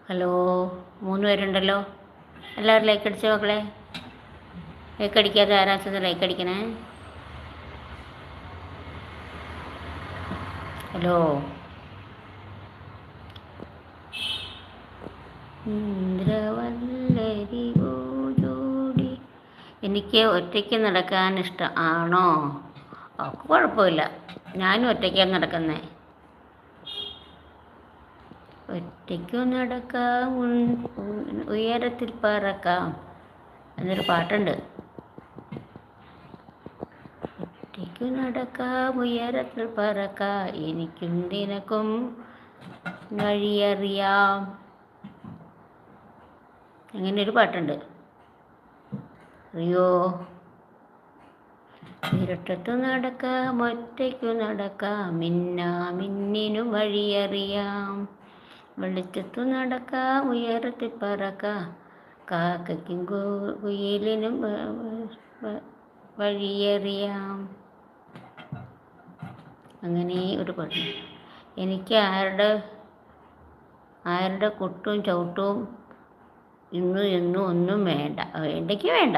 Hello, 3 പേരുണ്ടല്ലോ. എല്ലാവരും like അടിച്ച മക്കളെ. ലൈക്ക് അടിക്കാതെ ആരാച്ചത് ലൈക്ക് അടിക്കണേ. ഹലോ, ഇന്ദ്രവല്ലരി പൂജോടി. എനിക്ക് ഒറ്റയ്ക്ക് നടക്കാൻ ഇഷ്ടം ആണോ? ഒക്കെ കുഴപ്പമില്ല, ഞാനും ഒറ്റയ്ക്കാണ് നടക്കുന്നത്. ഒറ്റയ്ക്കു നടക്കാം, ഉയരത്തിൽ പറക്കാം എന്നൊരു പാട്ടുണ്ട്. ഒറ്റയ്ക്കു നടക്കാം, ഉയരത്തിൽ പറക്കാം, എനിക്കും നിനക്കും വഴിയറിയാം. അങ്ങനെ ഒരു പാട്ടുണ്ട്, അറിയോ? ഇരട്ടത്തു നടക്കാം, ഒറ്റയ്ക്കു നടക്കാം, മിന്നിനും വഴിയറിയാം. വെളിച്ചത്തു നടക്കാം, ഉയരത്തിൽ പറക്കാം, കാക്കയ്ക്കും കുയിലിനും വഴിയറിയാം. അങ്ങനെ ഒരു പാട്ട്. എനിക്ക് ആരുടെ കൊട്ടും ചവിട്ടും ഇന്നും എന്നും ഒന്നും വേണ്ട. വേണ്ടെങ്കിൽ വേണ്ട.